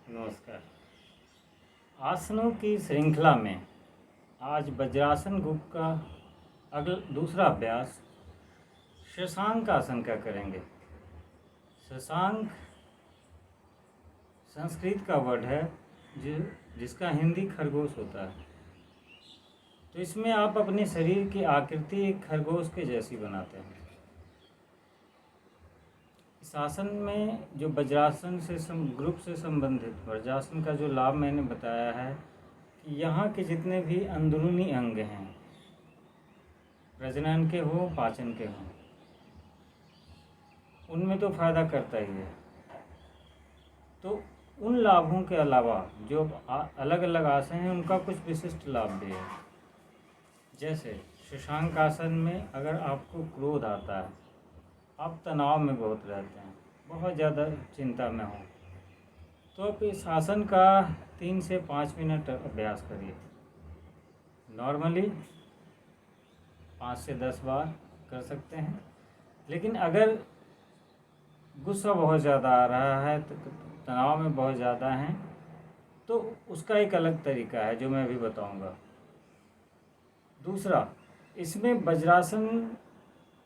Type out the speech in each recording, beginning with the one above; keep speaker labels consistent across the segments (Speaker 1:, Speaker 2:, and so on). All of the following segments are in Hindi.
Speaker 1: नमस्कार। आसनों की श्रृंखला में आज वज्रासन ग्रुप का दूसरा अभ्यास शशांक आसन का करेंगे। शशांक संस्कृत का वर्ड है जिसका हिंदी खरगोश होता है। तो इसमें आप अपने शरीर की आकृति एक खरगोश के जैसी बनाते हैं। इस आसन में जो वज्रासन से ग्रुप से संबंधित वज्रासन का जो लाभ मैंने बताया है कि यहाँ के जितने भी अंदरूनी अंग हैं, प्रजनन के हो पाचन के हों, उनमें तो फायदा करता ही है। तो उन लाभों के अलावा जो अलग अलग आसन हैं उनका कुछ विशिष्ट लाभ भी है। जैसे शशांक आसन में अगर आपको क्रोध आता है, आप तनाव में बहुत रहते हैं, बहुत ज़्यादा चिंता में हो, तो आप इस आसन का 3 से 5 मिनट अभ्यास करिए। नॉर्मली 5 से 10 बार कर सकते हैं। लेकिन अगर गुस्सा बहुत ज़्यादा आ रहा है, तो तनाव में बहुत ज़्यादा हैं, तो उसका एक अलग तरीका है जो मैं अभी बताऊंगा। दूसरा, इसमें वज्रासन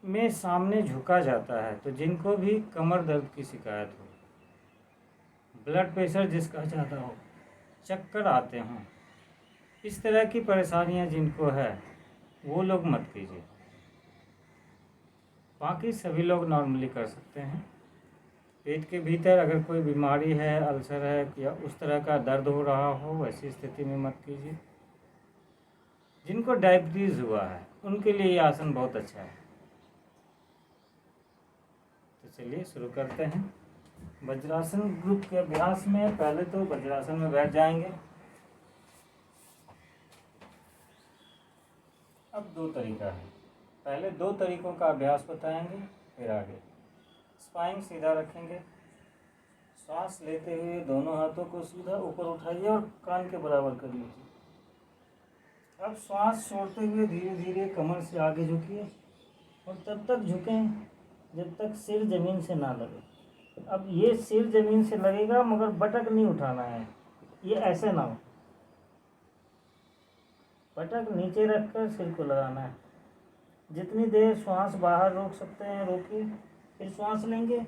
Speaker 1: में सामने झुका जाता है, तो जिनको भी कमर दर्द की शिकायत हो, ब्लड प्रेशर जिसका ज़्यादा हो, चक्कर आते हों, इस तरह की परेशानियां जिनको है वो लोग मत कीजिए। बाकी सभी लोग नॉर्मली कर सकते हैं। पेट के भीतर अगर कोई बीमारी है, अल्सर है या उस तरह का दर्द हो रहा हो, वैसी स्थिति में मत कीजिए। जिनको डायबिटीज़ हुआ है उनके लिए ये आसन बहुत अच्छा है। तो चलिए शुरू करते हैं। वज्रासन ग्रुप के अभ्यास में पहले तो वज्रासन में बैठ जाएंगे। अब 2 तरीका है, पहले 2 तरीकों का अभ्यास बताएंगे, फिर आगे। स्पाइन सीधा रखेंगे, सांस लेते हुए दोनों हाथों को सीधा ऊपर उठाइए और कान के बराबर कर लीजिए। अब सांस छोड़ते हुए धीरे धीरे कमर से आगे झुकिए और तब तक झुकें जब तक सिर ज़मीन से ना लगे। अब ये सिर ज़मीन से लगेगा मगर बटक नहीं उठाना है, ये ऐसे ना हो, बटक नीचे रखकर सिर को लगाना है। जितनी देर श्वास बाहर रोक सकते हैं रोकिए, फिर श्वास लेंगे,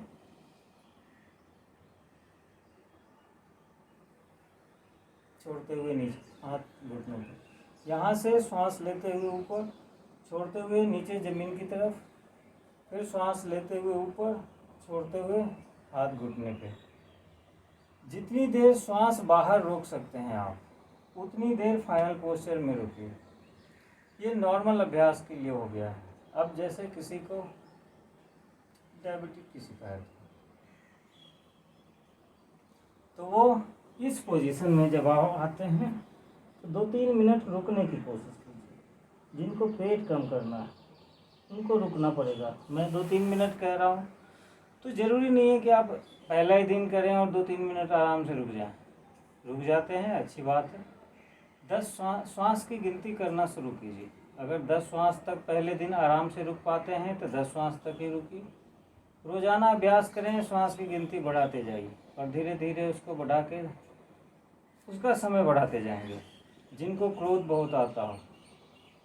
Speaker 1: छोड़ते हुए नीचे हाथ घुटनों पर, यहाँ से श्वास लेते हुए ऊपर, छोड़ते हुए नीचे ज़मीन की तरफ, फिर श्वास लेते हुए ऊपर, छोड़ते हुए हाथ घुटने पे। जितनी देर श्वास बाहर रोक सकते हैं आप, उतनी देर फाइनल पोस्चर में रुकिए। ये नॉर्मल अभ्यास के लिए हो गया है। अब जैसे किसी को डायबिटीज की शिकायत है, तो वो इस पोजीशन में जब आप आते हैं तो 2-3 मिनट रुकने की कोशिश कीजिए। जिनको पेट कम करना है उनको रुकना पड़ेगा। मैं 2-3 मिनट कह रहा हूँ, तो ज़रूरी नहीं है कि आप पहला ही दिन करें और 2-3 मिनट आराम से रुक जाएं। रुक जाते हैं, अच्छी बात है। 10 श्वास की गिनती करना शुरू कीजिए। अगर 10 श्वास तक पहले दिन आराम से रुक पाते हैं तो 10 श्वास तक ही रुकिए। रोज़ाना अभ्यास करें, श्वास की गिनती बढ़ाते जाइए और धीरे धीरे उसको बढ़ा के उसका समय बढ़ाते जाएंगे। जिनको क्रोध बहुत आता हो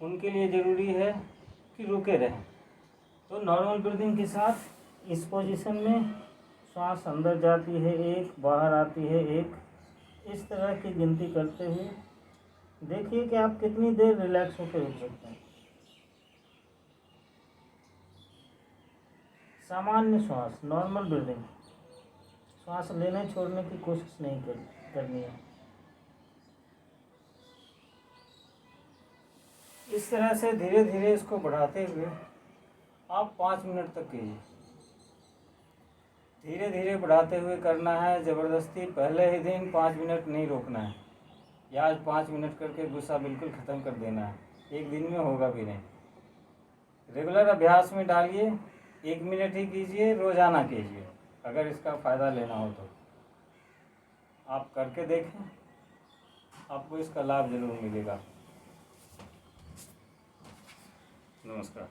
Speaker 1: उनके लिए ज़रूरी है कि रुके रहें। तो नॉर्मल ब्रीदिंग के साथ इस पोजीशन में श्वास अंदर जाती है 1, बाहर आती है 1, इस तरह की गिनती करते हुए देखिए कि आप कितनी देर रिलैक्स होकर रुक सकते हैं। सामान्य श्वास, नॉर्मल ब्रीदिंग, श्वास लेने छोड़ने की कोशिश नहीं करनी है। इस तरह से धीरे धीरे इसको बढ़ाते हुए आप 5 मिनट तक कीजिए। धीरे धीरे बढ़ाते हुए करना है, ज़बरदस्ती पहले ही दिन 5 मिनट नहीं रोकना है, या आज 5 मिनट करके गुस्सा बिल्कुल ख़त्म कर देना है। एक दिन में होगा भी नहीं। रेगुलर अभ्यास में डालिए, 1 मिनट ही कीजिए, रोज़ाना कीजिए। अगर इसका फ़ायदा लेना हो तो आप करके देखें, आपको इसका लाभ ज़रूर मिलेगा। नमस्कार।